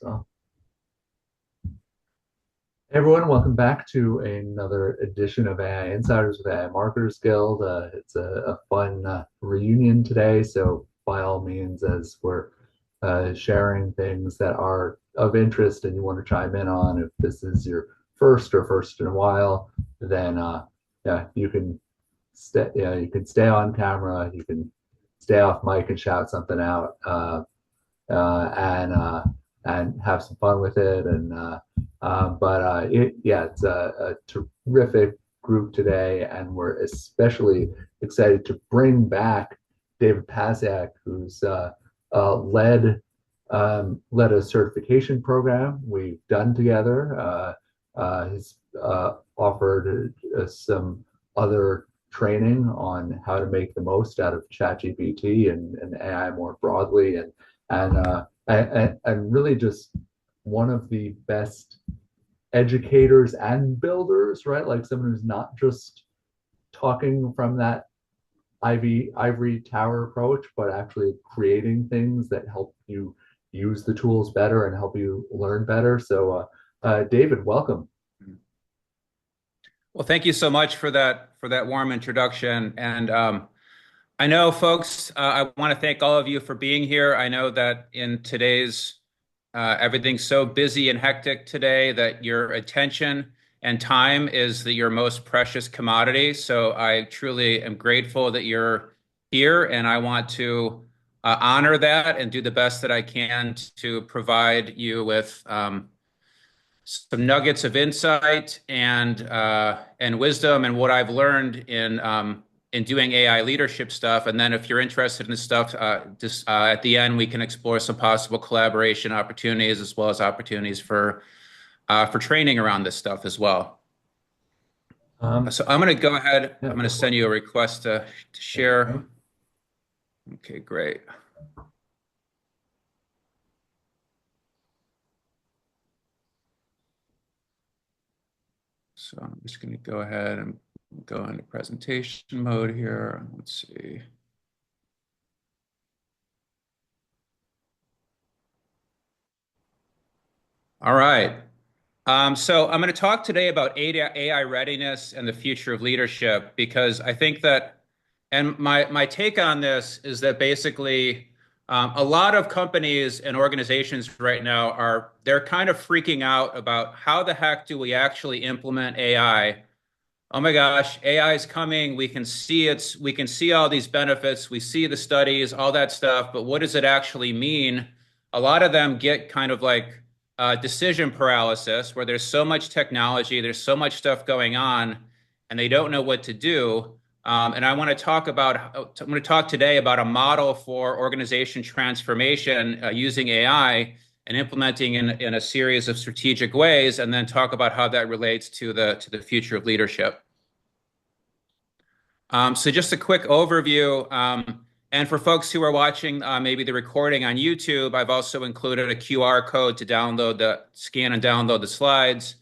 So, hey everyone, welcome back to another edition of AI Insiders with AI Marketers Guild. It's a fun reunion today, so by all means, as we're sharing things that are of interest and you want to chime in on, if this is your first in a while, then yeah, you can stay on camera, you can stay off mic and shout something out. Uh, and uh, and have some fun with it. Yeah, it's a terrific group today, and we're especially excited to bring back David Passiak, who's led a certification program we've done together. He's offered some other training on how to make the most out of ChatGPT and AI more broadly, and really just one of the best educators and builders, right? Like someone who's not just talking from that ivory tower approach, but actually creating things that help you use the tools better and help you learn better. So, David, welcome. Well, thank you so much for that warm introduction. And I know, folks, I want to thank all of you for being here. I know that in today's everything's so busy and hectic today that your attention and time is your most precious commodity. So I truly am grateful that you're here, and I want to honor that and do the best that I can to provide you with some nuggets of insight and wisdom and what I've learned in doing AI leadership stuff. And then if you're interested in this stuff, just at the end, we can explore some possible collaboration opportunities as well as opportunities for training around this stuff as well. So I'm going to go ahead. Yeah, I'm going to send you a request to share. Okay, great. So I'm just going to go ahead and go into presentation mode here. Let's see. All right. So I'm going to talk today about AI readiness and the future of leadership, because I think that, and my take on this is that basically a lot of companies and organizations right now they're kind of freaking out about how the heck do we actually implement AI. Oh my gosh, AI is coming. We can see all these benefits. We see the studies, all that stuff, but what does it actually mean? A lot of them get kind of like decision paralysis, where there's so much technology, there's so much stuff going on, and they don't know what to do. And I'm going to talk today about a model for organization transformation using AI and implementing in a series of strategic ways, and then talk about how that relates to the future of leadership. So just a quick overview. And for folks who are watching maybe the recording on YouTube, I've also included a QR code to scan and download the slides.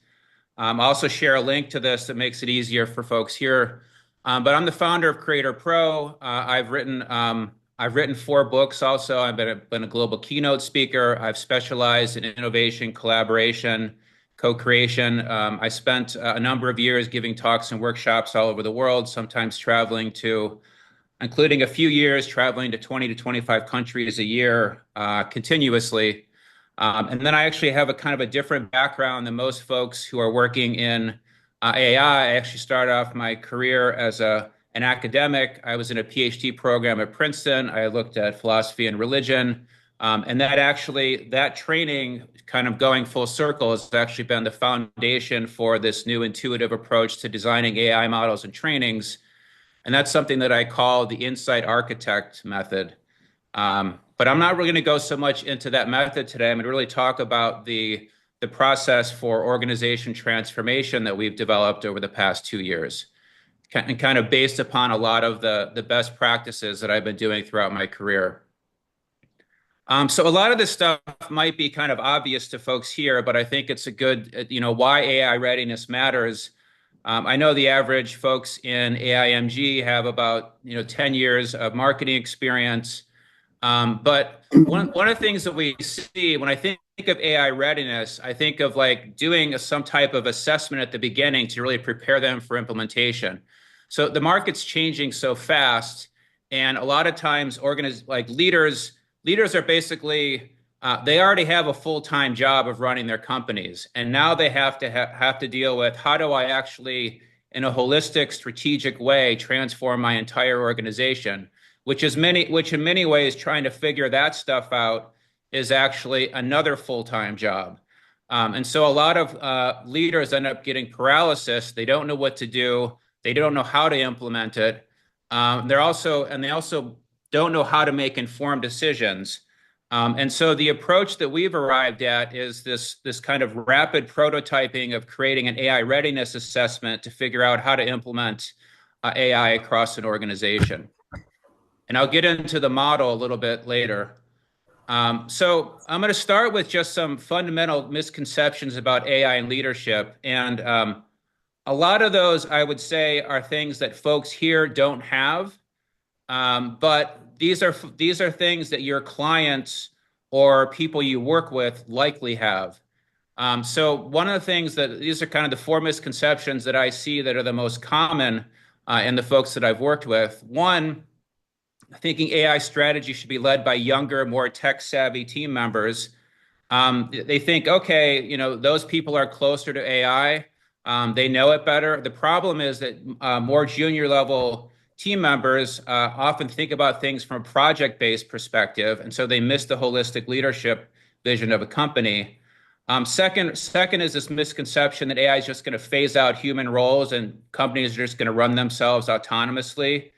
I'll also share a link to this that makes it easier for folks here. But I'm the founder of Creator Pro. I've written 4 books also. I've been a global keynote speaker. I've specialized in innovation, collaboration, co-creation. I spent a number of years giving talks and workshops all over the world, sometimes including a few years traveling to 20 to 25 countries a year continuously. And then I actually have a kind of a different background than most folks who are working in AI. I actually started off my career as an academic. I was in a PhD program at Princeton. I looked at philosophy and religion. And that training, kind of going full circle, has actually been the foundation for this new intuitive approach to designing AI models and trainings. And that's something that I call the insight architect method. But I'm not really going to go so much into that method today. I'm going to really talk about the process for organization transformation that we've developed over the past 2 years, and kind of based upon a lot of the best practices that I've been doing throughout my career. So a lot of this stuff might be kind of obvious to folks here, but I think it's a good, why AI readiness matters. I know the average folks in AIMG have about 10 years of marketing experience. But one of the things that we see when I think of AI readiness, I think of like doing some type of assessment at the beginning to really prepare them for implementation. So the market's changing so fast, and a lot of times, leaders are basically they already have a full-time job of running their companies, and now they have to deal with how do I actually, in a holistic, strategic way, transform my entire organization, which in many ways, trying to figure that stuff out is actually another full-time job. And so a lot of leaders end up getting paralysis. They don't know what to do. They don't know how to implement it. They also don't know how to make informed decisions. And so the approach that we've arrived at is this kind of rapid prototyping of creating an AI readiness assessment to figure out how to implement AI across an organization. And I'll get into the model a little bit later. So I'm going to start with just some fundamental misconceptions about AI and leadership. And a lot of those, I would say, are things that folks here don't have. But these are things that your clients or people you work with likely have. So one of the things that these are kind of the four misconceptions that I see that are the most common in the folks that I've worked with. One, thinking AI strategy should be led by younger, more tech-savvy team members. They think, okay, those people are closer to AI. They know it better. The problem is that more junior level team members often think about things from a project-based perspective, and so they miss the holistic leadership vision of a company. Second is this misconception that AI is just going to phase out human roles and companies are just going to run themselves autonomously.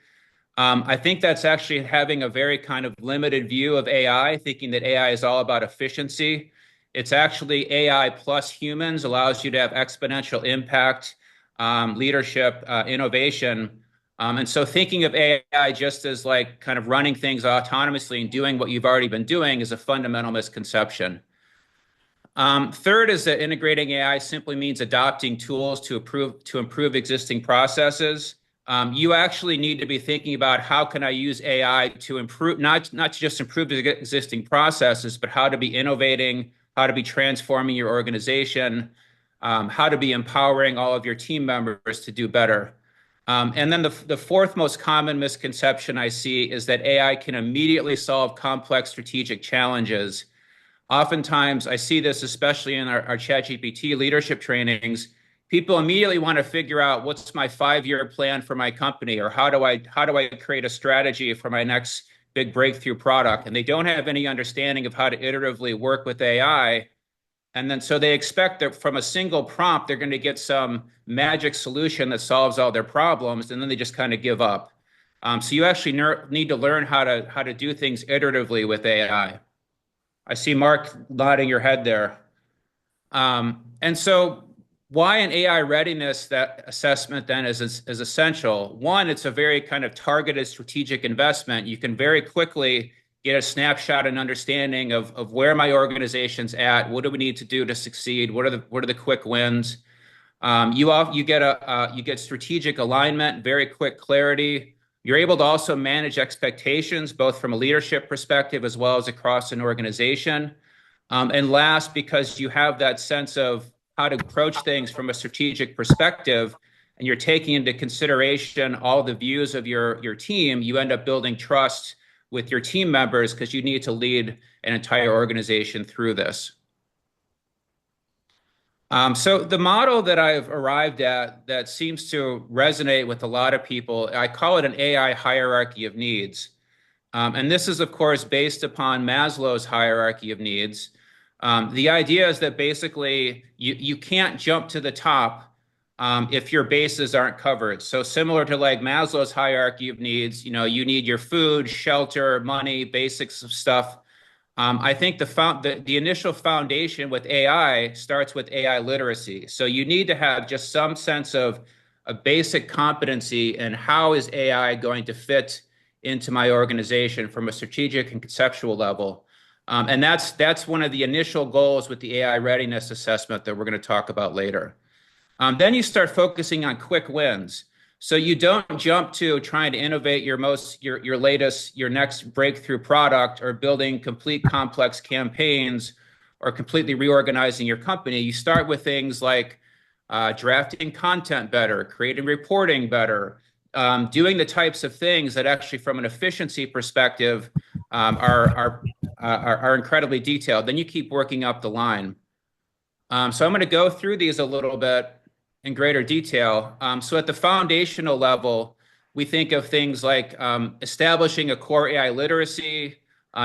I think that's actually having a very kind of limited view of AI, thinking that AI is all about efficiency. It's actually AI plus humans allows you to have exponential impact, leadership, innovation. And so thinking of AI just as like kind of running things autonomously and doing what you've already been doing is a fundamental misconception. Third is that integrating AI simply means adopting tools to improve existing processes. You actually need to be thinking about how can I use AI to improve, not just improve the existing processes, but how to be innovating, how to be transforming your organization, how to be empowering all of your team members to do better. And then the fourth most common misconception I see is that AI can immediately solve complex strategic challenges. Oftentimes, I see this especially in our ChatGPT leadership trainings. People immediately want to figure out what's my 5-year plan for my company, or how do I create a strategy for my next big breakthrough product, and they don't have any understanding of how to iteratively work with AI. And then so they expect that from a single prompt they're going to get some magic solution that solves all their problems, and then they just kind of give up. So you actually need to learn how to do things iteratively with AI. I see Mark nodding your head there. And so why an AI readiness that assessment then is essential? One, it's a very kind of targeted strategic investment. You can very quickly get a snapshot and understanding of where my organization's at. What do we need to do to succeed? What are the quick wins? You get strategic alignment, very quick clarity. You're able to also manage expectations, both from a leadership perspective as well as across an organization. And last, because you have that sense of how to approach things from a strategic perspective, and you're taking into consideration all the views of your team, you end up building trust with your team members because you need to lead an entire organization through this. So the model that I've arrived at that seems to resonate with a lot of people, I call it an AI hierarchy of needs. And this is, of course, based upon Maslow's hierarchy of needs. The idea is that basically you can't jump to the top if your bases aren't covered. So similar to like Maslow's hierarchy of needs, you need your food, shelter, money, basics of stuff. I think the initial foundation with AI starts with AI literacy. So you need to have just some sense of a basic competency in how is AI going to fit into my organization from a strategic and conceptual level. And that's one of the initial goals with the AI readiness assessment that we're going to talk about later. Then you start focusing on quick wins. So you don't jump to trying to innovate your next breakthrough product or building complete complex campaigns or completely reorganizing your company, you start with things like drafting content better, creating reporting better, doing the types of things that actually, from an efficiency perspective, are incredibly detailed. Then you keep working up the line. So I'm going to go through these a little bit in greater detail. So at the foundational level, we think of things like establishing a core AI literacy,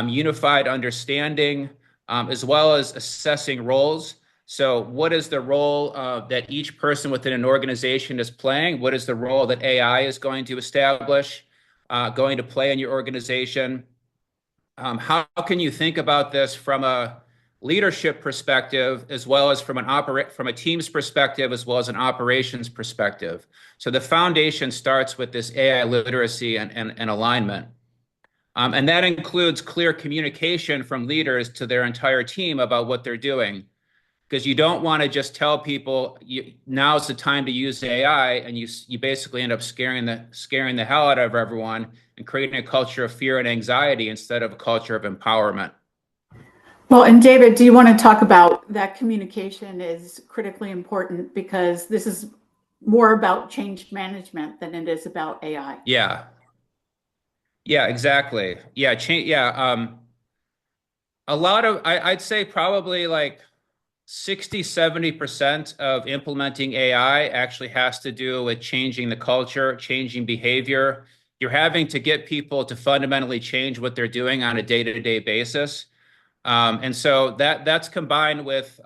unified understanding, as well as assessing roles. So what is the role that each person within an organization is playing? What is the role that AI is going to establish, going to play in your organization? How can you think about this from a leadership perspective, as well as from a team's perspective, as well as an operations perspective? So the foundation starts with this AI literacy and alignment. And that includes clear communication from leaders to their entire team about what they're doing. Because you don't want to just tell people now's the time to use AI, and you basically end up scaring the hell out of everyone and creating a culture of fear and anxiety instead of a culture of empowerment. Well, and David, do you want to talk about that communication is critically important because this is more about change management than it is about AI? Yeah. Yeah, exactly. Yeah, change. Yeah. A lot of, I'd say probably like 60–70% of implementing AI actually has to do with changing the culture, changing behavior. You're having to get people to fundamentally change what they're doing on a day-to-day basis. And so that's combined with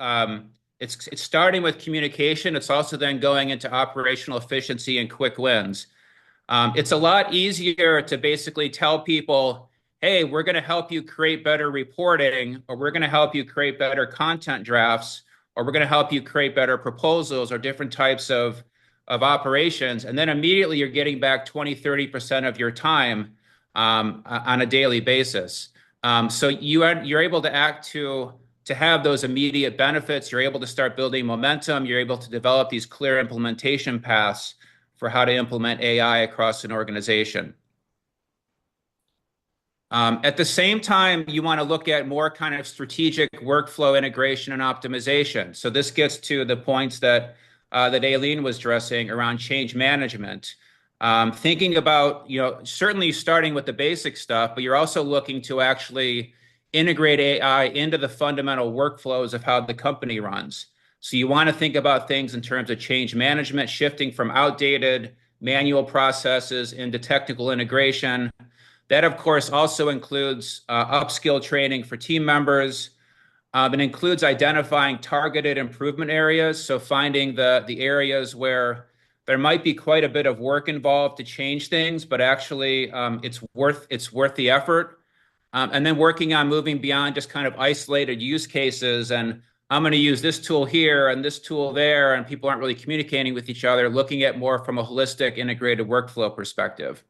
it's starting with communication. It's also then going into operational efficiency and quick wins. It's a lot easier to basically tell people, hey, we're going to help you create better reporting, or we're going to help you create better content drafts, or we're going to help you create better proposals or different types of operations. And then immediately you're getting back 20–30% of your time on a daily basis. So you're able to to have those immediate benefits. You're able to start building momentum. You're able to develop these clear implementation paths for how to implement AI across an organization. At the same time, you want to look at more kind of strategic workflow integration and optimization. So this gets to the points that Aileen was addressing around change management. Thinking about, certainly starting with the basic stuff, but you're also looking to actually integrate AI into the fundamental workflows of how the company runs. So you want to think about things in terms of change management, shifting from outdated manual processes into technical integration. That, of course, also includes upskill training for team members. It includes identifying targeted improvement areas. So finding the areas where there might be quite a bit of work involved to change things, but actually it's worth the effort. And then working on moving beyond just kind of isolated use cases and I'm going to use this tool here and this tool there, and people aren't really communicating with each other, looking at more from a holistic integrated workflow perspective.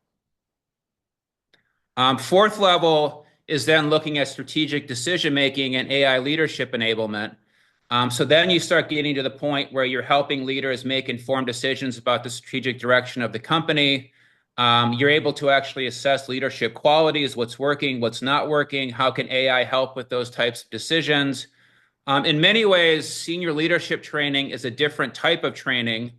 Fourth level is then looking at strategic decision-making and AI leadership enablement. So then you start getting to the point where you're helping leaders make informed decisions about the strategic direction of the company. You're able to actually assess leadership qualities, what's working, what's not working, how can AI help with those types of decisions. In many ways, senior leadership training is a different type of training.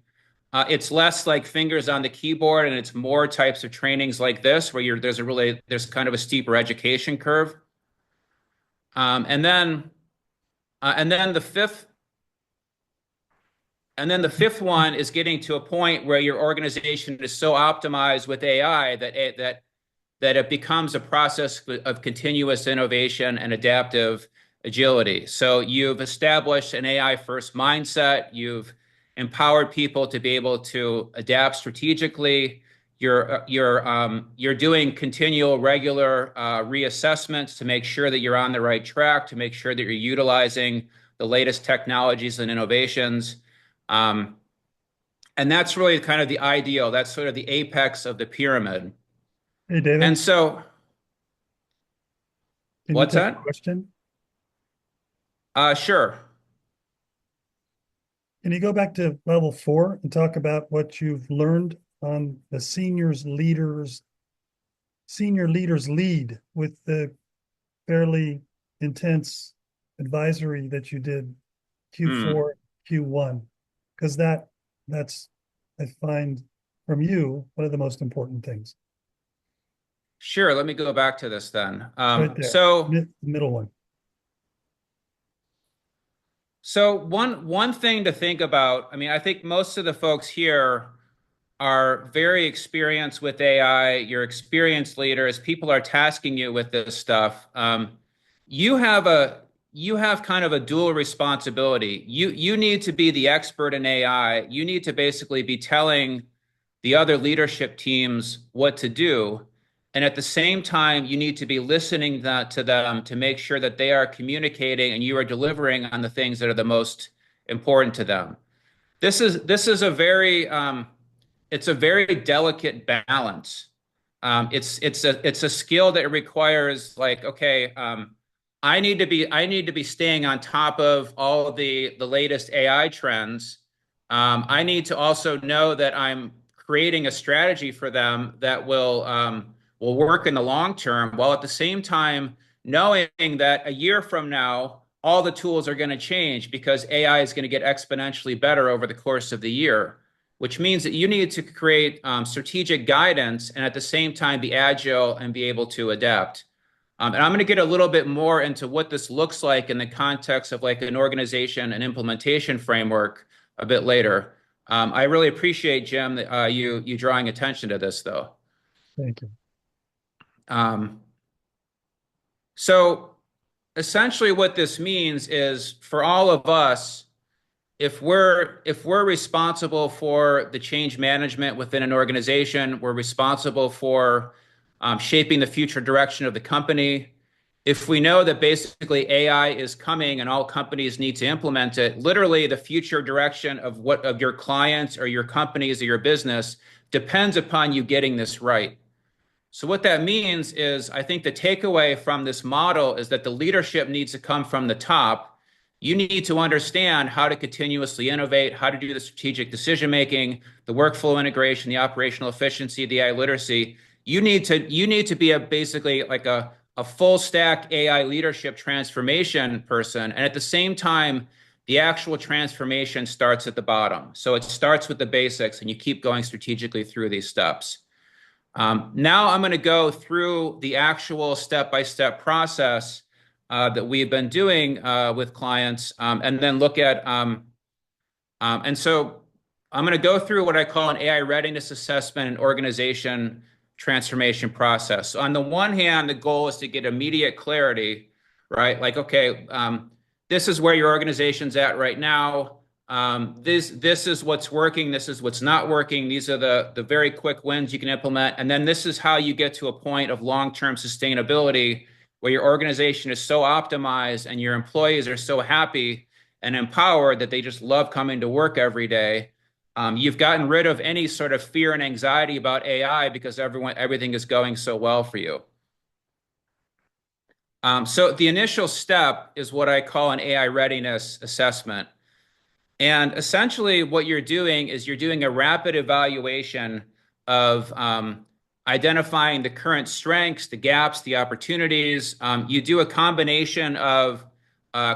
It's less like fingers on the keyboard, and it's more types of trainings like this, where there's kind of a steeper education curve. And then the fifth one is getting to a point where your organization is so optimized with AI that it becomes a process of continuous innovation and adaptive agility. So you've established an AI first mindset. You've empowered people to be able to adapt strategically. You're doing continual, regular reassessments to make sure that you're on the right track, to make sure that you're utilizing the latest technologies and innovations. And that's really kind of the ideal. That's sort of the apex of the pyramid. Hey, David. And so, what's that? Question? Sure. Can you go back to level 4 and talk about what you've learned on the senior leaders lead with the fairly intense advisory that you did Hmm. Q4, Q1, because that's I find from you one of the most important things. Sure, let me go back to this then. Right there, So middle one. one thing to think about, I mean, I think most of the folks here are very experienced with AI. You're experienced leaders. People are tasking you with this stuff. You have a you have kind of a dual responsibility. You need to be the expert in AI. You need to basically be telling the other leadership teams what to do. And at the same time, you need to be listening to them to make sure that they are communicating and you are delivering on the things that are the most important to them. This is a very it's a very delicate balance. It's a skill that requires like, okay, I need to be staying on top of all the latest AI trends. I need to also know that I'm creating a strategy for them that will work in the long term, while at the same time knowing that a year from now all the tools are going to change because AI is going to get exponentially better over the course of the year, which means that you need to create strategic guidance and at the same time be agile and be able to adapt. And I'm going to get a little bit more into what this looks like in the context of like an organization and implementation framework a bit later. I really appreciate, Jim, that, you drawing attention to this, though. Thank you. Um, so essentially, what this means is for all of us, if we're responsible for the change management within an organization, we're responsible for shaping the future direction of the company. If we know that basically AI is coming and all companies need to implement it, literally the future direction of your clients or your companies or your business depends upon you getting this right. So what that means is, I think the takeaway from this model is that the leadership needs to come from the top. You need to understand how to continuously innovate, how to do the strategic decision making, the workflow integration, the operational efficiency, the AI literacy. You need to be basically like a full stack AI leadership transformation person. And at the same time, the actual transformation starts at the bottom. So it starts with the basics and you keep going strategically through these steps. Now I'm going to go through the actual step-by-step process that we've been doing with clients, and then look at, and so I'm going to go through what I call an AI readiness assessment and organization transformation process. So on the one hand, the goal is to get immediate clarity, right? Like, okay, this is where your organization's at right now. This is what's working. This is what's not working. These are the very quick wins you can implement. And then this is how you get to a point of long-term sustainability where your organization is so optimized and your employees are so happy and empowered that they just love coming to work every day. You've gotten rid of any sort of fear and anxiety about AI because everything is going so well for you. So the initial step is what I call an AI readiness assessment. And essentially, what you're doing is you're doing a rapid evaluation of identifying the current strengths, the gaps, the opportunities. You do a combination of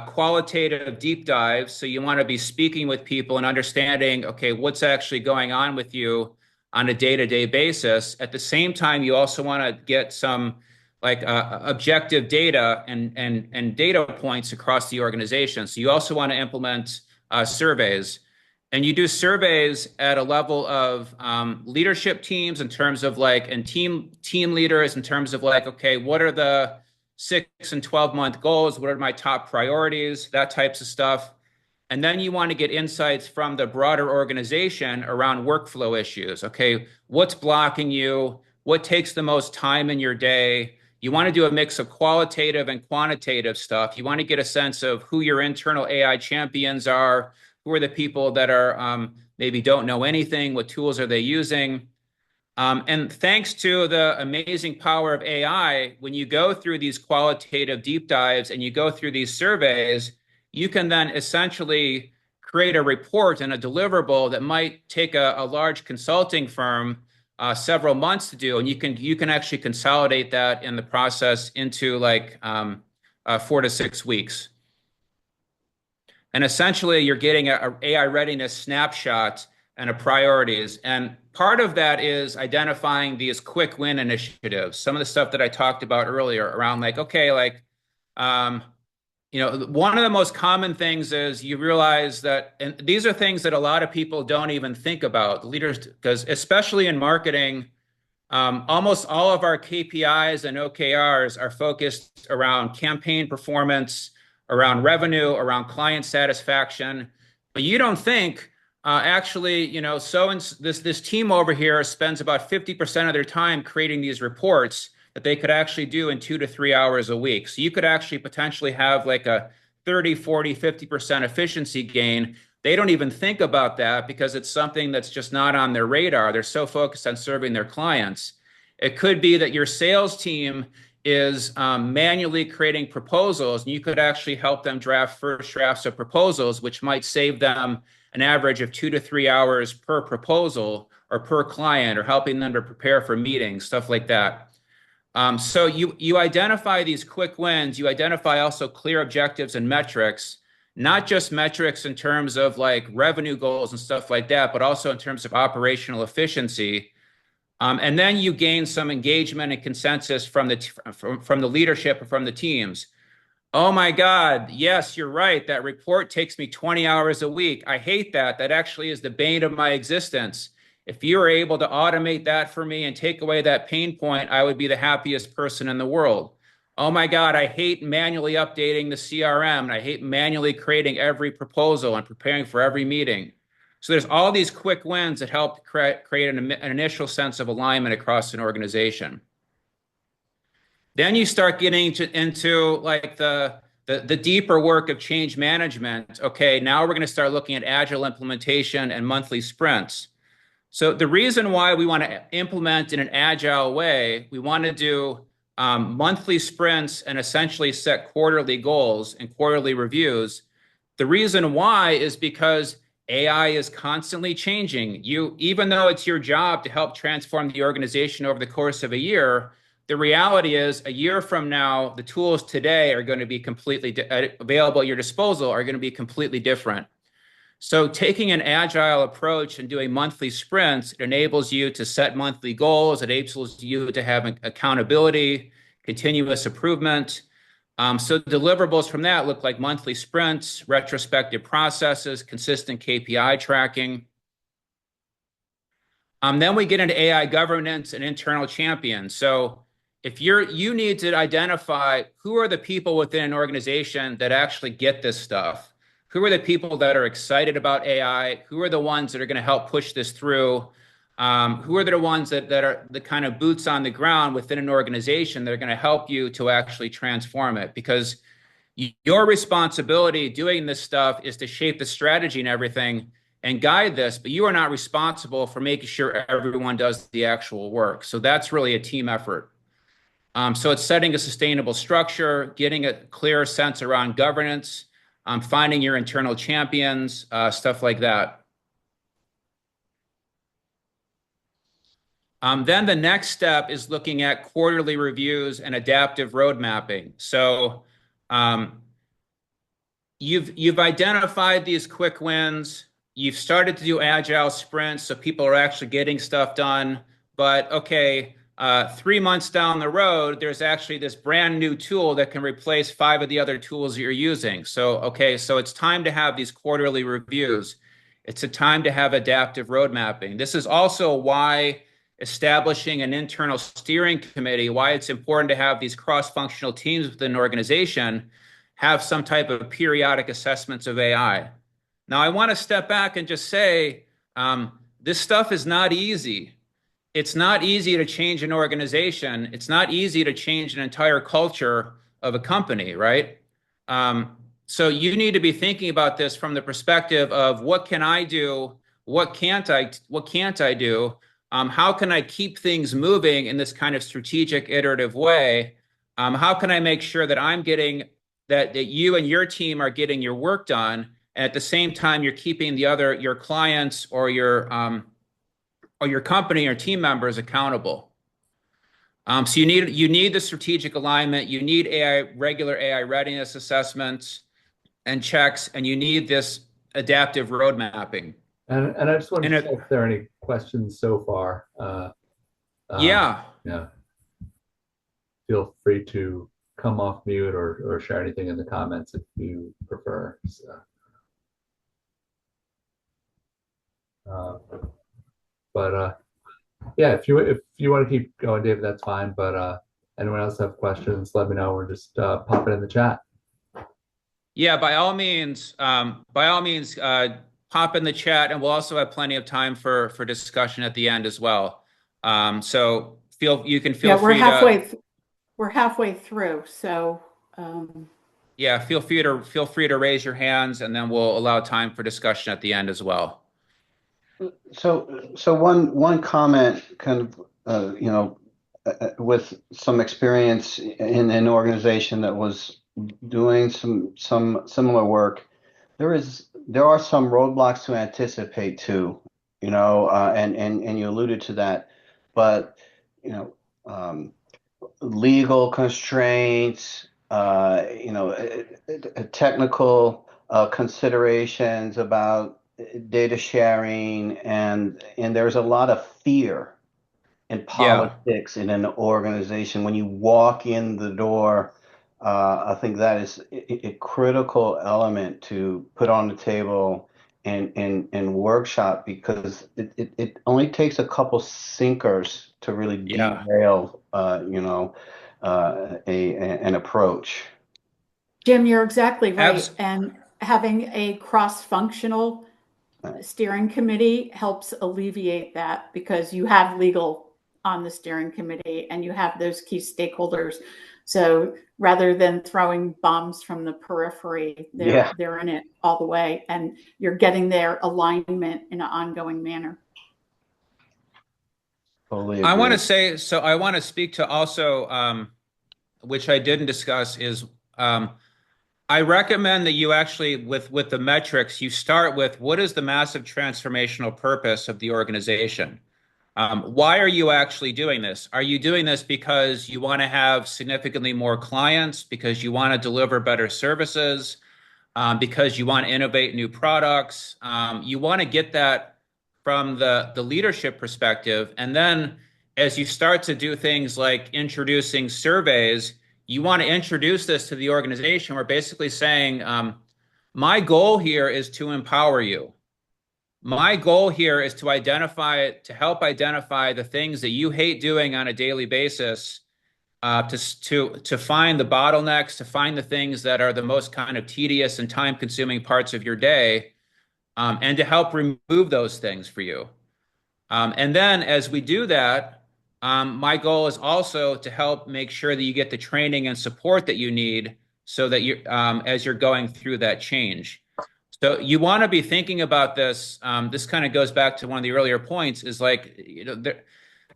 qualitative deep dives. So you want to be speaking with people and understanding, okay, what's actually going on with you on a day-to-day basis. At the same time, you also want to get some like objective data and data points across the organization. So you also want to implement surveys. And you do surveys at a level of leadership teams in terms of like, and team leaders in terms of like, okay, what are the 6 and 12-month goals? What are my top priorities? That types of stuff. And then you want to get insights from the broader organization around workflow issues. Okay, what's blocking you? What takes the most time in your day? You want to do a mix of qualitative and quantitative stuff. You want to get a sense of who your internal AI champions are, who are the people that are maybe don't know anything, what tools are they using. And thanks to the amazing power of AI, when you go through these qualitative deep dives and you go through these surveys, you can then essentially create a report and a deliverable that might take a large consulting firm several months to do, and you can actually consolidate that in the process into like 4 to 6 weeks. And essentially, you're getting a AI readiness snapshot and a priorities. And part of that is identifying these quick win initiatives. Some of the stuff that I talked about earlier around like, okay, like, one of the most common things is you realize that, and these are things that a lot of people don't even think about, leaders, because especially in marketing, almost all of our KPIs and OKRs are focused around campaign performance, around revenue, around client satisfaction. But you don't think, actually, this team over here spends about 50% of their time creating these reports that they could actually do in 2 to 3 hours a week. So you could actually potentially have like a 30, 40, 50% efficiency gain. They don't even think about that because it's something that's just not on their radar. They're so focused on serving their clients. It could be that your sales team is manually creating proposals, and you could actually help them draft first drafts of proposals, which might save them an average of 2 to 3 hours per proposal or per client, or helping them to prepare for meetings, stuff like that. So you identify these quick wins. You identify also clear objectives and metrics, not just metrics in terms of like revenue goals and stuff like that, but also in terms of operational efficiency. And then you gain some engagement and consensus from the leadership and from the teams. Oh my God, yes, you're right. That report takes me 20 hours a week. I hate that. That actually is the bane of my existence. If you were able to automate that for me and take away that pain point, I would be the happiest person in the world. Oh my God, I hate manually updating the CRM, and I hate manually creating every proposal and preparing for every meeting. So there's all these quick wins that help create an initial sense of alignment across an organization. Then you start getting into like the deeper work of change management. Okay, now we're going to start looking at agile implementation and monthly sprints. So the reason why we want to implement in an agile way, we want to do monthly sprints and essentially set quarterly goals and quarterly reviews. The reason why is because AI is constantly changing. Even though it's your job to help transform the organization over the course of a year, the reality is a year from now, the tools today are going to be completely available at your disposal are going to be completely different. So taking an agile approach and doing monthly sprints, it enables you to set monthly goals. It enables you to have accountability, continuous improvement. So deliverables from that look like monthly sprints, retrospective processes, consistent KPI tracking. Then we get into AI governance and internal champions. So if you need to identify who are the people within an organization that actually get this stuff. Who are the people that are excited about AI? Who are the ones that are going to help push this through? Who are the ones that are the kind of boots on the ground within an organization that are going to help you to actually transform it? Because your responsibility doing this stuff is to shape the strategy and everything and guide this, but you are not responsible for making sure everyone does the actual work. So that's really a team effort. So it's setting a sustainable structure, getting a clear sense around governance, finding your internal champions, stuff like that. Then the next step is looking at quarterly reviews and adaptive road mapping. So you've identified these quick wins. You've started to do agile sprints, so people are actually getting stuff done. But okay, 3 months down the road, there's actually this brand new tool that can replace 5 of the other tools you're using. So, okay, so it's time to have these quarterly reviews. It's a time to have adaptive road mapping. This is also why establishing an internal steering committee, why it's important to have these cross-functional teams within an organization, have some type of periodic assessments of AI. Now, I want to step back and just say, this stuff is not easy. It's not easy to change an organization. It's not easy to change an entire culture of a company, right? So you need to be thinking about this from the perspective of what can I do? What can't I do? How can I keep things moving in this kind of strategic, iterative way? How can I make sure that I'm getting that you and your team are getting your work done, and at the same time you're keeping your clients or your company or team members accountable. So you need the strategic alignment. You need regular AI readiness assessments. and checks, and you need this adaptive road mapping. And I just wanted And to it, check if there are any questions so far. yeah, Yeah, feel free to come off mute or share anything in the comments if you prefer. So, uh, but yeah, if you want to keep going, David, that's fine. But anyone else have questions, let me know or just pop it in the chat. yeah, by all means, pop in the chat, and we'll also have plenty of time for discussion at the end as well. So you can feel Yeah, free to we're halfway through, so yeah, feel free to raise your hands, and then we'll allow time for discussion at the end as well. So one comment, kind of, with some experience in an organization that was doing some similar work, there are some roadblocks to anticipate too, and you alluded to that, but you know, legal constraints, technical considerations about data sharing, and there's a lot of fear in Yeah, politics in an organization when you walk in the door. I think that is a critical element to put on the table and workshop, because it only takes a couple sinkers to really yeah, derail an approach. Jim, you're exactly right. abs And having a cross-functional steering committee helps alleviate that, because you have legal on the steering committee and you have those key stakeholders. So rather than throwing bombs from the periphery, Yeah, they're in it all the way, and you're getting their alignment in an ongoing manner. totally I want agree. to say so. I want to speak to also, which I didn't discuss, is I recommend that you actually, with the metrics, you start with what is the massive transformational purpose of the organization. Why are you actually doing this? Are you doing this because you want to have significantly more clients, because you want to deliver better services, because you want to innovate new products? You want to get that from the leadership perspective. And then as you start to do things like introducing surveys, you want to introduce this to the organization. We're basically saying, my goal here is to empower you. My goal here is to help identify the things that you hate doing on a daily basis, to find the bottlenecks, to find the things that are the most kind of tedious and time-consuming parts of your day, and to help remove those things for you. And then as we do that, my goal is also to help make sure that you get the training and support that you need so that as you're going through that change. So you want to be thinking about this. This kind of goes back to one of the earlier points, is like,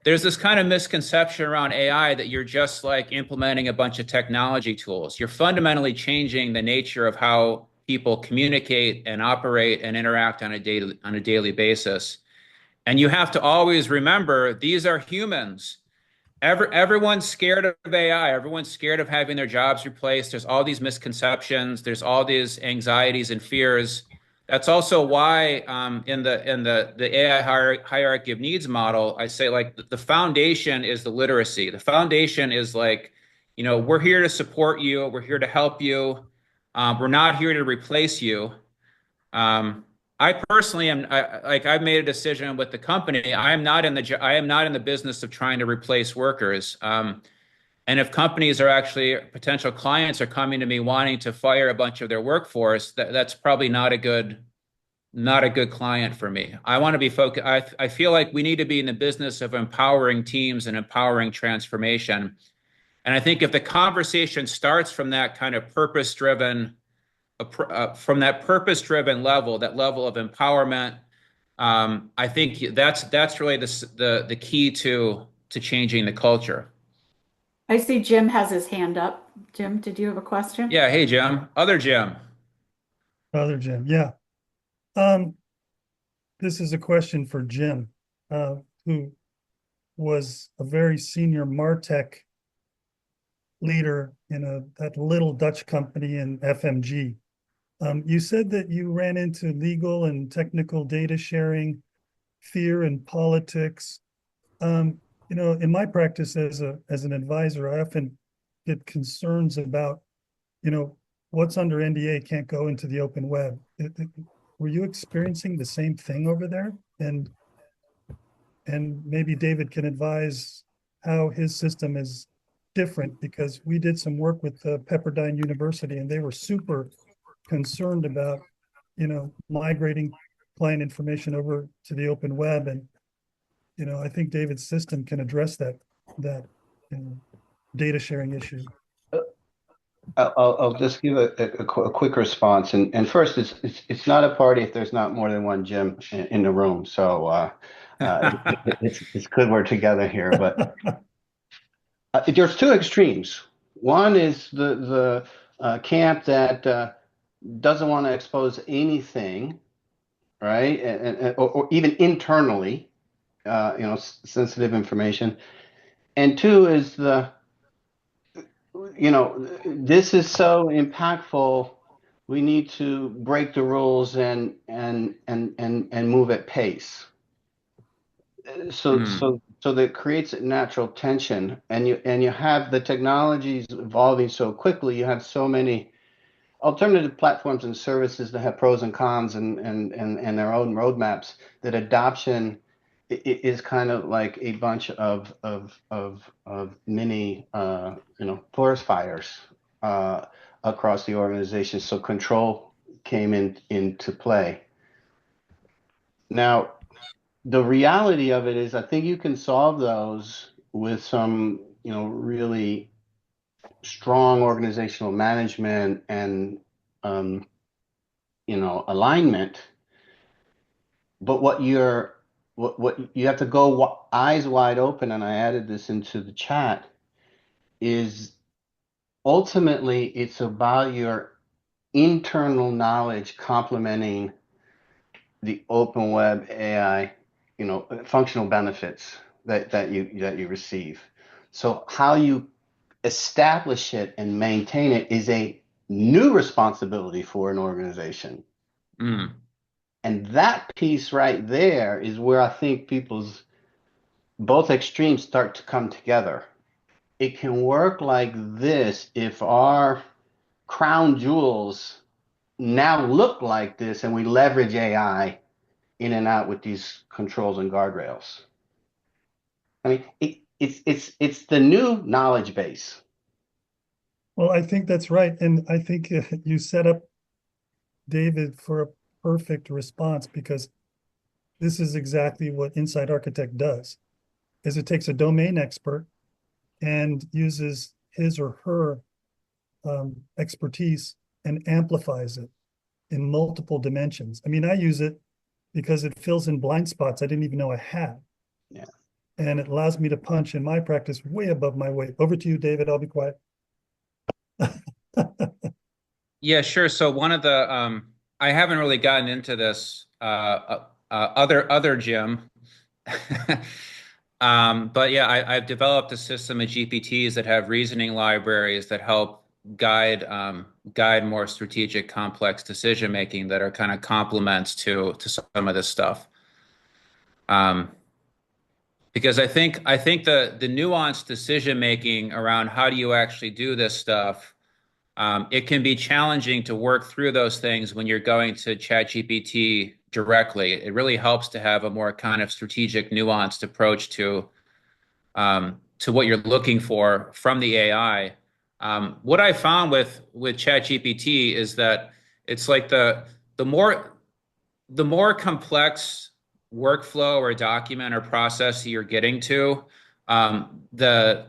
there's this kind of misconception around AI that you're just like implementing a bunch of technology tools. You're fundamentally changing the nature of how people communicate and operate and interact on a daily basis. And you have to always remember, these are humans. Everyone's scared of AI. Everyone's scared of having their jobs replaced. There's all these misconceptions. There's all these anxieties and fears. That's also why, in the AI hierarchy of needs model, I say, like, the foundation is the literacy. The foundation is like, we're here to support you. We're here to help you. We're not here to replace you. I personally I've made a decision with the company. I am not in the business of trying to replace workers. And if companies are actually, potential clients are coming to me wanting to fire a bunch of their workforce, that's probably not a good client for me. I want to be focused. I feel like we need to be in the business of empowering teams and empowering transformation. And I think if the conversation starts from that kind of purpose-driven level, that level of empowerment, I think that's really the key to changing the culture. I see Jim has his hand up. Jim, did you have a question? Yeah. Hey, Jim. Other Jim. Other Jim, yeah. Um, this is a question for Jim, who was a very senior MarTech leader in that little Dutch company in FMG. You said that you ran into legal and technical data sharing, fear and politics. In my practice as an advisor, I often get concerns about, what's under NDA can't go into the open web. Were you experiencing the same thing over there? And maybe David can advise how his system is different, because we did some work with Pepperdine University and they were super concerned about, migrating client information over to the open web. And, I think David's system can address that data sharing issue. I'll just give a quick response. And first, it's not a party if there's not more than one Jim in the room. So it's good we're together here. But there's two extremes. One is the camp that doesn't want to expose anything, right? Or even internally, sensitive information. And two is this is so impactful. We need to break the rules and move at pace. So that creates a natural tension, and you have the technologies evolving so quickly. You have so many alternative platforms and services that have pros and cons and their own roadmaps, that adoption is kind of like a bunch of mini forest fires across the organization. So control came into play. Now, the reality of it is, I think you can solve those with some really strong organizational management and alignment. But what you have to go eyes wide open, and I added this into the chat, is ultimately it's about your internal knowledge complementing the open web AI, functional benefits that you receive. So how you establish it and maintain it is a new responsibility for an organization. Mm. And that piece right there is where I think people's both extremes start to come together. It can work like this if our crown jewels now look like this and we leverage AI in and out with these controls and guardrails. I mean, it's the new knowledge base. Well, I think that's right. And I think you set up David for a perfect response, because this is exactly what Inside Architect does, is it takes a domain expert and uses his or her expertise and amplifies it in multiple dimensions. I mean, I use it because it fills in blind spots I didn't even know I had. Yeah. And it allows me to punch in my practice way above my weight. Over to you, David. I'll be quiet. Yeah, sure. So one of the I haven't really gotten into this other Jim. But yeah, I've developed a system of GPTs that have reasoning libraries that help guide more strategic, complex decision making that are kind of complements to some of this stuff. Because I think the nuanced decision making around how do you actually do this stuff, it can be challenging to work through those things when you're going to ChatGPT directly. It really helps to have a more kind of strategic, nuanced approach to what you're looking for from the AI. What I found with ChatGPT is that it's like the more complex workflow or document or process you're getting to, the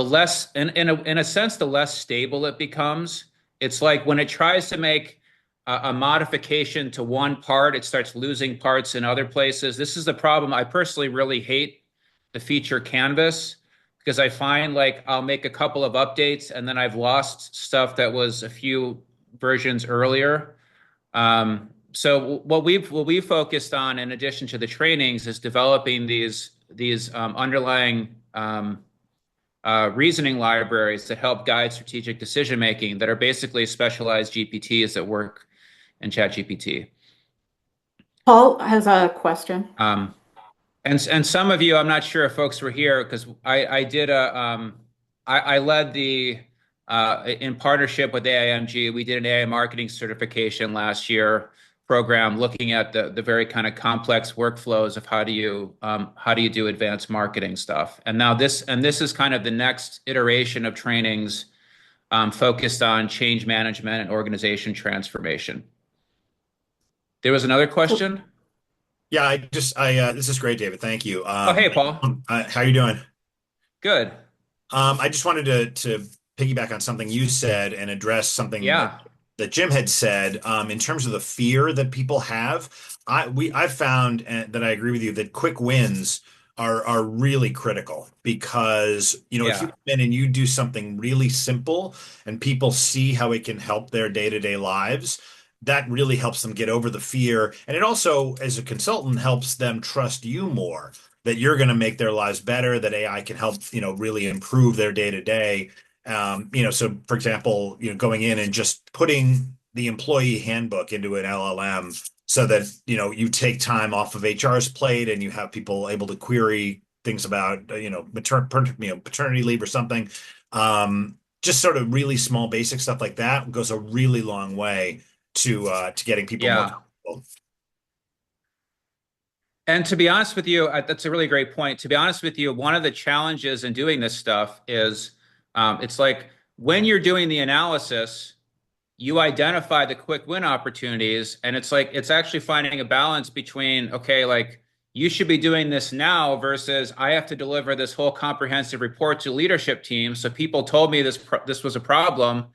less, in a sense, the less stable it becomes. It's like when it tries to make a modification to one part, it starts losing parts in other places. This is the problem. I personally really hate the feature canvas, because I find like I'll make a couple of updates and then I've lost stuff that was a few versions earlier. So what we've focused on, in addition to the trainings, is developing these underlying reasoning libraries that help guide strategic decision making, that are basically specialized GPTs that work in ChatGPT. Paul has a question. And some of you, I'm not sure if folks were here because I led the in partnership with AIMG, we did an AI marketing certification last year program looking at the very kind of complex workflows of how do you do advanced marketing stuff. And now this is kind of the next iteration of trainings focused on change management and organization transformation. There was another question. Yeah, this is great, David. Thank you. Oh, hey, Paul. How you doing? Good. I just wanted to piggyback on something you said and address something Yeah. that Jim had said in terms of the fear that people have. I've found that I agree with you that quick wins are really critical because if you Yeah. come in and you do something really simple and people see how it can help their day-to-day lives, that really helps them get over the fear. And it also, as a consultant, helps them trust you more that you're going to make their lives better, that AI can help, really improve their day to day. So for example, going in and just putting the employee handbook into an LLM so that, you take time off of HR's plate and you have people able to query things about, paternity leave or something. Just sort of really small, basic stuff like that goes a really long way to getting people more Yeah. comfortable. And to be honest with you, that's a really great point. To be honest with you, one of the challenges in doing this stuff is it's like when you're doing the analysis, you identify the quick win opportunities, and it's like it's actually finding a balance between, okay, like you should be doing this now versus I have to deliver this whole comprehensive report to leadership team. So people told me this was a problem,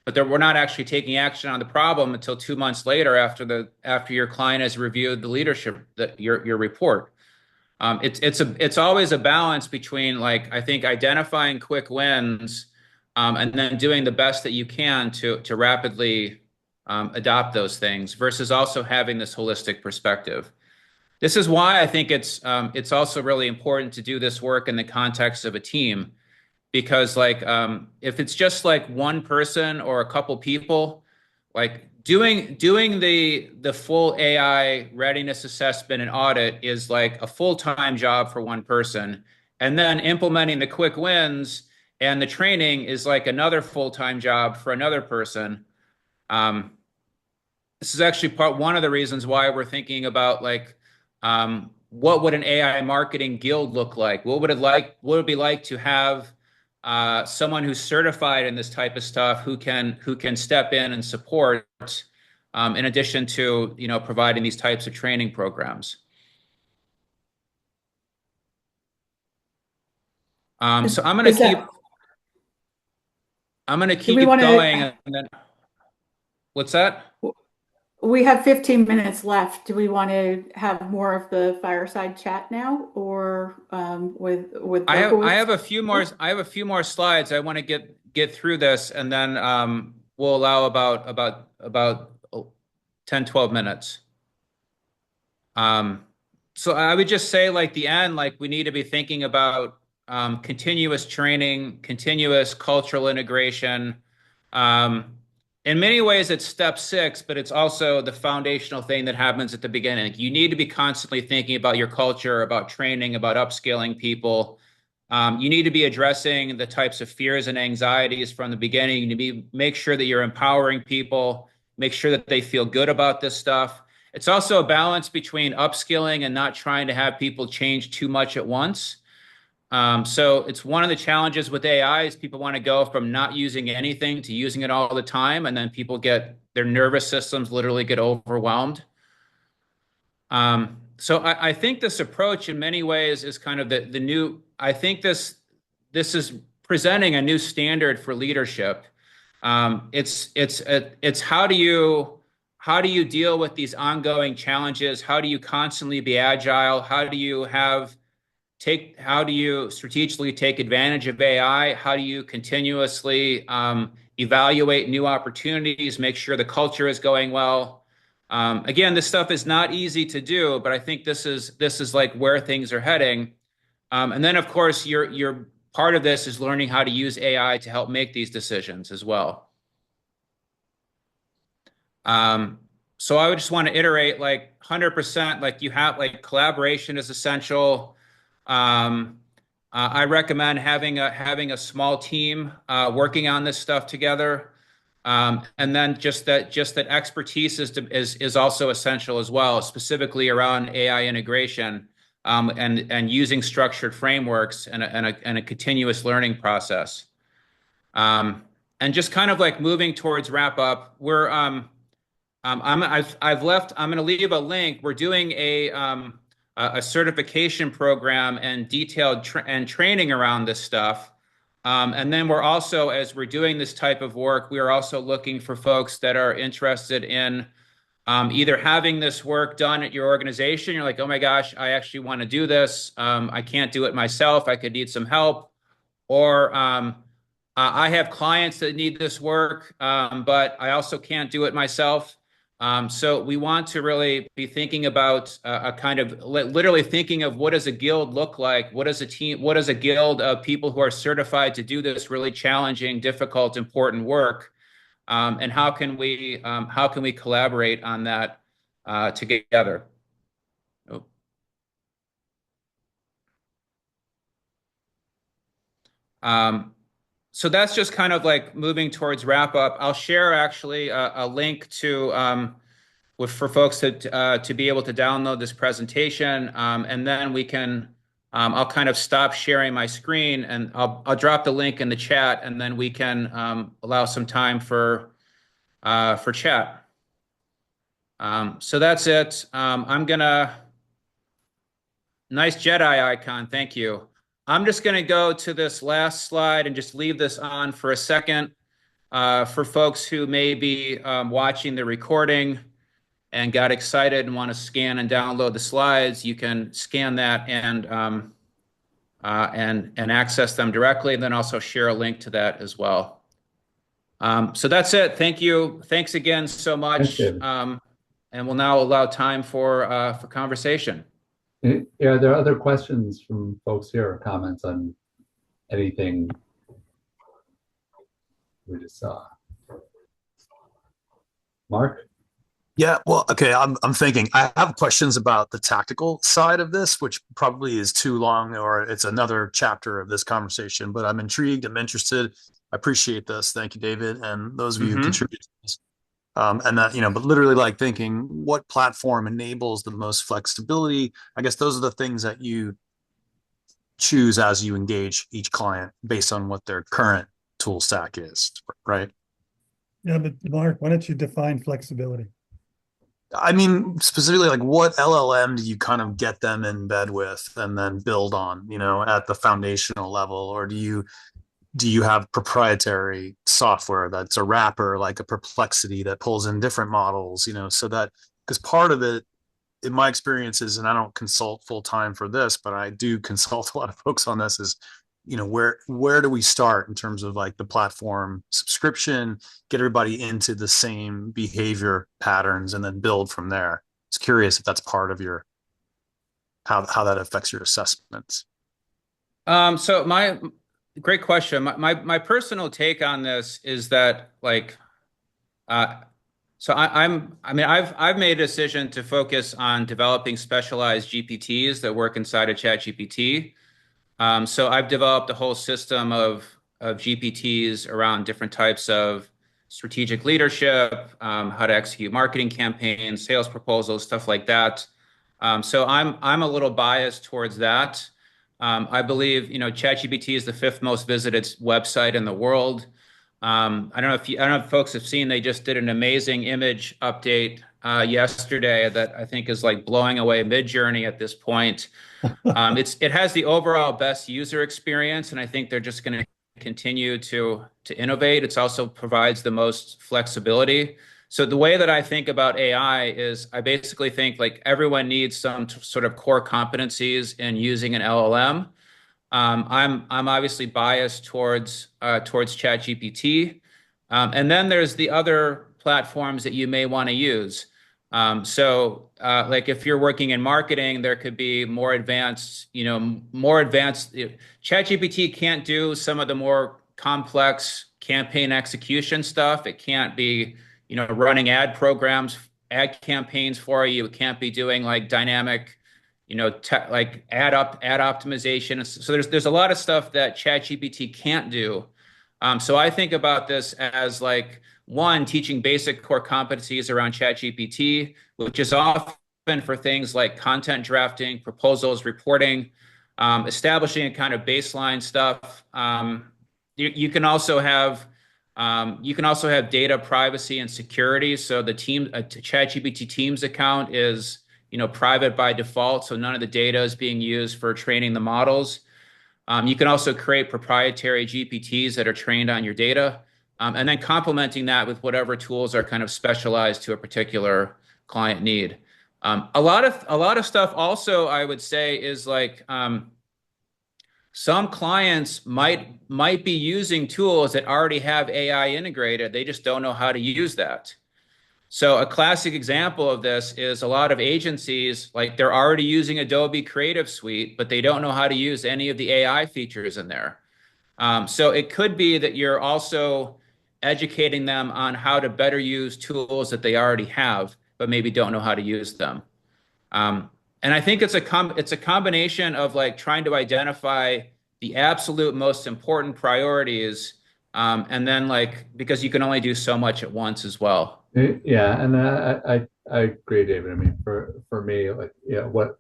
but we're not actually taking action on the problem until 2 months later after your client has reviewed the leadership your report. It's always a balance between like I think identifying quick wins and then doing the best that you can to rapidly adopt those things versus also having this holistic perspective. This is why I think it's also really important to do this work in the context of a team because like if it's just like one person or a couple people, like doing the full AI readiness assessment and audit is like a full-time job for one person, and then implementing the quick wins and the training is like another full-time job for another person. This is actually one of the reasons why we're thinking about like what would an AI marketing guild look like? What would it be like to have someone who's certified in this type of stuff who can step in and support in addition to providing these types of training programs. So I'm going to keep going. And then, what's that? We have 15 minutes left. Do we want to have more of the fireside chat now, or with Berkowitz? I have a few more slides. I want to get through this, and then we'll allow about 10, 12 minutes. So I would just say, like the end, like we need to be thinking about continuous training, continuous cultural integration. In many ways, it's step 6, but it's also the foundational thing that happens at the beginning. You need to be constantly thinking about your culture, about training, about upskilling people. You need to be addressing the types of fears and anxieties from the beginning. You need to make sure that you're empowering people, make sure that they feel good about this stuff. It's also a balance between upskilling and not trying to have people change too much at once. So it's one of the challenges with AI is people want to go from not using anything to using it all the time, and then people their nervous systems literally get overwhelmed. So I think this approach in many ways is kind of the new. I think this is presenting a new standard for leadership. It's how do you deal with these ongoing challenges? How do you constantly be agile? How do you strategically take advantage of AI? How do you continuously evaluate new opportunities, make sure the culture is going well? Again, this stuff is not easy to do, but I think this is like where things are heading. And then, of course, your part of this is learning how to use AI to help make these decisions as well. So I would just want to iterate like 100%, like you have like collaboration is essential. I recommend having a small team working on this stuff together. And then just that expertise is also essential as well, specifically around AI integration, and using structured frameworks and a continuous learning process. And just kind of like moving towards wrap up, I'm going to leave a link. We're doing a certification program and detailed training around this stuff. And then we're also, as we're doing this type of work, we are also looking for folks that are interested in either having this work done at your organization. You're like, oh my gosh, I actually want to do this. I can't do it myself. I could need some help. Or I have clients that need this work, but I also can't do it myself. So we want to really be thinking about a kind of literally thinking of what does a guild look like? What does a team, what is a guild of people who are certified to do this really challenging, difficult, important work? And how can we collaborate on that together? Oh. So that's just kind of like moving towards wrap up. I'll share actually a link to for folks to be able to download this presentation, and then we can. I'll kind of stop sharing my screen, and I'll drop the link in the chat, and then we can allow some time for chat. So that's it. I'm gonna. Nice Jedi icon, thank you. I'm just going to go to this last slide and just leave this on for a second for folks who may be watching the recording and got excited and want to scan and download the slides. You can scan that and access them directly, and then also share a link to that as well. So that's it. Thank you. Thanks again so much. And we'll now allow time for conversation. Yeah, there are other questions from folks here or comments on anything we just saw. Mark? Yeah, well, okay, I'm thinking I have questions about the tactical side of this, which probably is too long or it's another chapter of this conversation, but I'm intrigued, I'm interested. I appreciate this. Thank you, David, and those of you who contributed to this. And that, but literally like thinking what platform enables the most flexibility. I guess those are the things that you choose as you engage each client based on what their current tool stack is, right? Yeah, but Mark, why don't you define flexibility? I mean, specifically, like what LLM do you kind of get them in bed with and then build on, at the foundational level? Or do you have proprietary software that's a wrapper, like a Perplexity that pulls in different models, so that, because part of it, in my experiences, and I don't consult full time for this, but I do consult a lot of folks on this, is, where do we start in terms of like the platform subscription, get everybody into the same behavior patterns and then build from there? It's curious if that's part of your, how that affects your assessments. So great question. My personal take on this is that so I've made a decision to focus on developing specialized GPTs that work inside of ChatGPT. So I've developed a whole system of GPTs around different types of strategic leadership, how to execute marketing campaigns, sales proposals, stuff like that. So I'm a little biased towards that. I believe, ChatGPT is the 5th most visited website in the world. I don't know if folks have seen, they just did an amazing image update yesterday that I think is like blowing away Midjourney at this point. It has the overall best user experience, and I think they're just going to continue to innovate. It also provides the most flexibility. So the way that I think about AI is I basically think like everyone needs some sort of core competencies in using an LLM. I'm obviously biased towards ChatGPT, and then there's the other platforms that you may want to use. Like if you're working in marketing, there could be more advanced. ChatGPT can't do some of the more complex campaign execution stuff. It can't be running ad programs ad campaigns for you. It can't be doing like dynamic, like ad optimization. So there's a lot of stuff that ChatGPT can't do. So I think about this as like one, teaching basic core competencies around ChatGPT, which is often for things like content drafting, proposals, reporting, establishing a kind of baseline stuff. You can also have data privacy and security. So the ChatGPT Teams account is private by default, so none of the data is being used for training the models. You can also create proprietary GPTs that are trained on your data, and then complementing that with whatever tools are kind of specialized to a particular client need. A lot of stuff also, I would say, is like some clients might be using tools that already have AI integrated. They just don't know how to use that. So a classic example of this is a lot of agencies, like they're already using Adobe Creative Suite, but they don't know how to use any of the AI features in there. So it could be that you're also educating them on how to better use tools that they already have, but maybe don't know how to use them. And I think it's a combination of like trying to identify the absolute most important priorities, and then like because you can only do so much at once as well. Yeah, and I agree, David. I mean, for me, like, yeah, what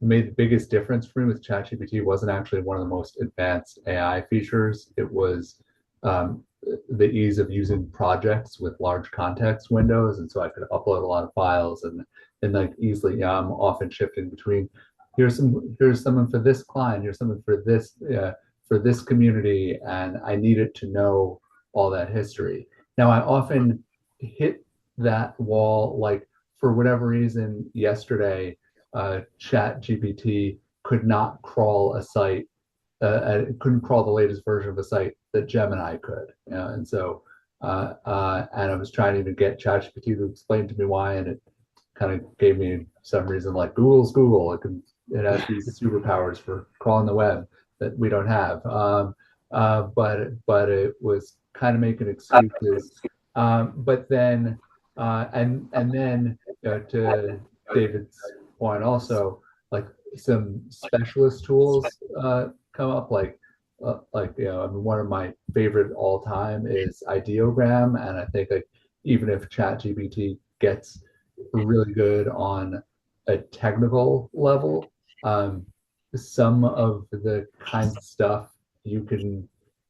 made the biggest difference for me with ChatGPT wasn't actually one of the most advanced AI features. It was the ease of using projects with large context windows, and so I could upload a lot of files and like easily. Yeah, I'm often shifting between here's someone for this client, here's someone for this community, and I needed to know all that history. Now I often hit that wall, like for whatever reason yesterday, chat gpt could not crawl a site, it couldn't crawl the latest version of a site that Gemini could, and so and I was trying to even get ChatGPT to explain to me why, and it kind of gave me some reason like Google's Google. It has these superpowers for crawling the web that we don't have. But it was kind of making excuses. But then, and then to David's point, also like some specialist tools come up, like I mean, one of my favorite all time is Ideogram, and I think like even if ChatGPT gets really good on a technical level, some of the kinds of stuff you can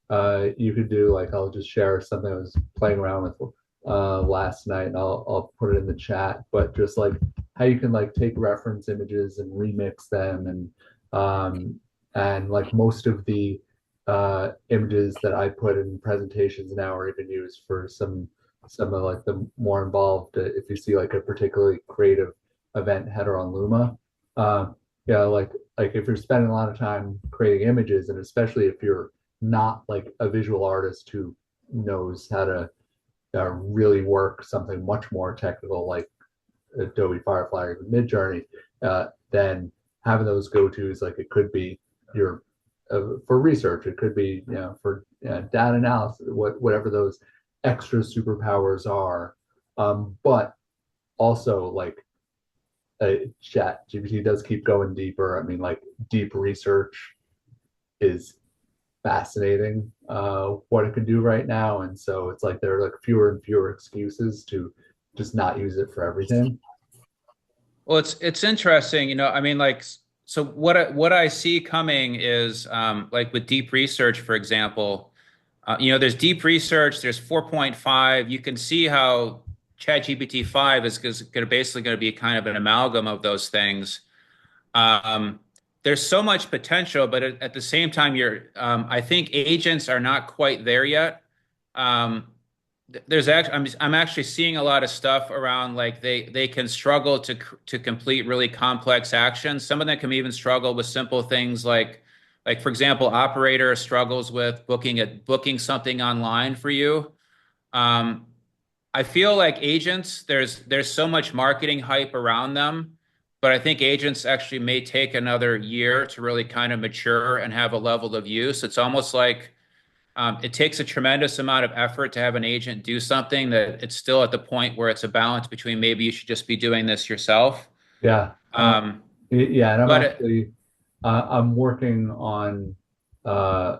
do, like I'll just share something I was playing around with last night, and I'll put it in the chat, but just like how you can like take reference images and remix them, and like most of the images that I put in presentations now are even used for some of like the more involved, if you see like a particularly creative event header on Luma, yeah, like if you're spending a lot of time creating images, and especially if you're not like a visual artist who knows how to really work something much more technical like Adobe Firefly or even Midjourney, then having those go-tos, like it could be your for research, it could be for data analysis, whatever those extra superpowers are, but also like chat GPT does keep going deeper. I mean, like deep research is fascinating, what it can do right now, and so it's like there are like fewer and fewer excuses to just not use it for everything. Well, it's interesting, I mean, like, so what I see coming is like with deep research, for example, there's deep research, there's 4.5. You can see how ChatGPT 5 is basically going to be kind of an amalgam of those things. There's so much potential, but at the same time, I think agents are not quite there yet. I'm actually seeing a lot of stuff around like they can struggle to complete really complex actions. Some of them can even struggle with simple things like for example, operator struggles with booking something online for you. I feel like agents, there's so much marketing hype around them, but I think agents actually may take another year to really kind of mature and have a level of use. It's almost like It takes a tremendous amount of effort to have an agent do something that it's still at the point where it's a balance between maybe you should just be doing this yourself. Yeah. Yeah, and I'm But actually I'm working on I'm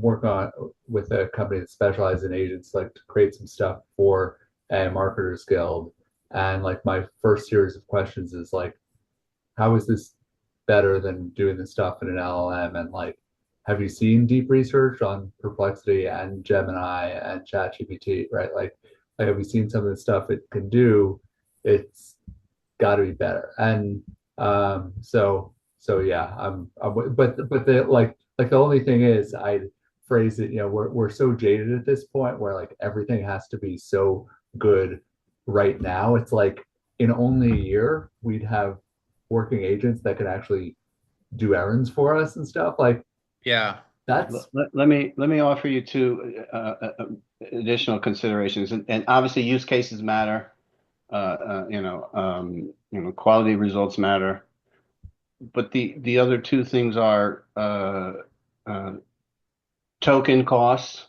working on with a company that specializes in agents, like to create some stuff for a marketers guild. And like my first series of questions is like, how is this better than doing this stuff in an LLM? And like, have you seen deep research on Perplexity and Gemini and ChatGPT, right? Like, have you seen some of the stuff it can do? It's got to be better. And so yeah, but the like the only thing is I phrase it, we're so jaded at this point where like everything has to be so good right now. It's like in only a year we'd have working agents that could actually do errands for us and stuff. Like yeah, that's Let me offer you two additional considerations, and obviously use cases matter. Quality results matter, but the other two things are token costs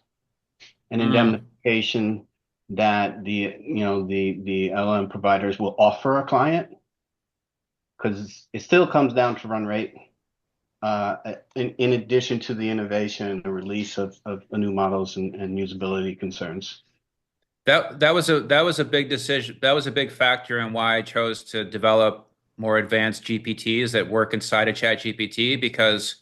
and indemnification that the LLM providers will offer a client, because it still comes down to run rate. In addition to the innovation and the release of new models and usability concerns. that was a big decision. That was a big factor in why I chose to develop more advanced GPTs that work inside of ChatGPT, because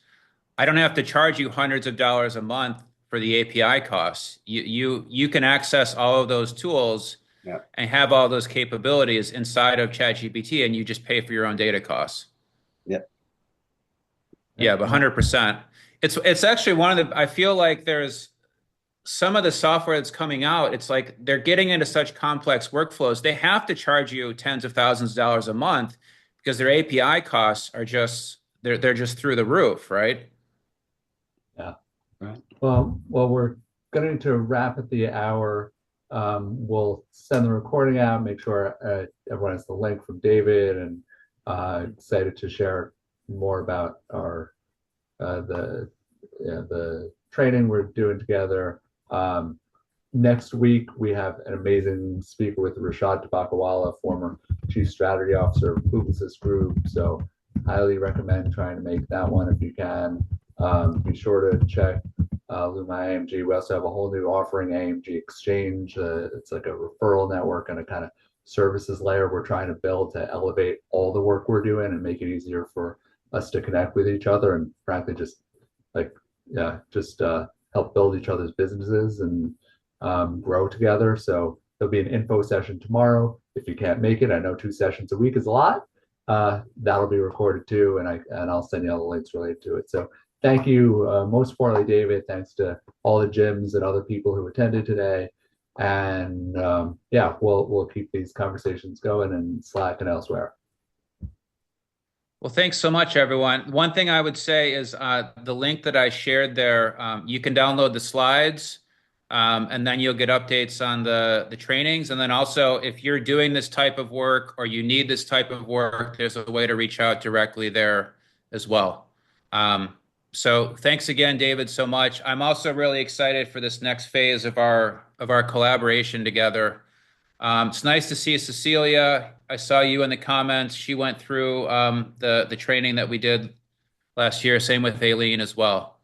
I don't have to charge you hundreds of dollars a month for the API costs. You can access all of those tools and have all those capabilities inside of ChatGPT, and you just pay for your own data costs. Yeah, but 100%. It's actually one of the, I feel like there's some of the software that's coming out, it's like they're getting into such complex workflows. They have to charge you tens of thousands of dollars a month because their API costs are just, they're just through the roof, right? Yeah. Right. Well, we're going to wrap at the hour. We'll send the recording out, make sure everyone has the link from David, and excited to share more about our the training we're doing together. Next week we have an amazing speaker with Rashad Tabakawala, former Chief Strategy Officer of Publicis Group. So highly recommend trying to make that one if you can. Be sure to check Luma AIMG. We also have a whole new offering, AIMG Exchange. It's like a referral network and a kind of services layer we're trying to build to elevate all the work we're doing and make it easier for us to connect with each other and frankly just help build each other's businesses and grow together. So there'll be an info session tomorrow. If you can't make it, I know 2 sessions a week is a lot. That'll be recorded too, and I'll send you all the links related to it. So thank you, most importantly, David. Thanks to all the gyms and other people who attended today. And we'll keep these conversations going in Slack and elsewhere. Well, thanks so much, everyone. One thing I would say is the link that I shared there, you can download the slides, and then you'll get updates on the trainings. And then also, if you're doing this type of work or you need this type of work, there's a way to reach out directly there as well. So thanks again, David, so much. I'm also really excited for this next phase of our collaboration together. It's nice to see Cecilia. I saw you in the comments. She went through the training that we did last year. Same with Aileen as well.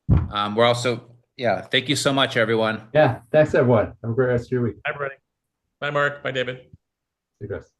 We're also, thank you so much, everyone. Yeah, thanks, everyone. Have a great rest of your week. Hi, everybody. Bye, Mark. Bye, David. See you guys.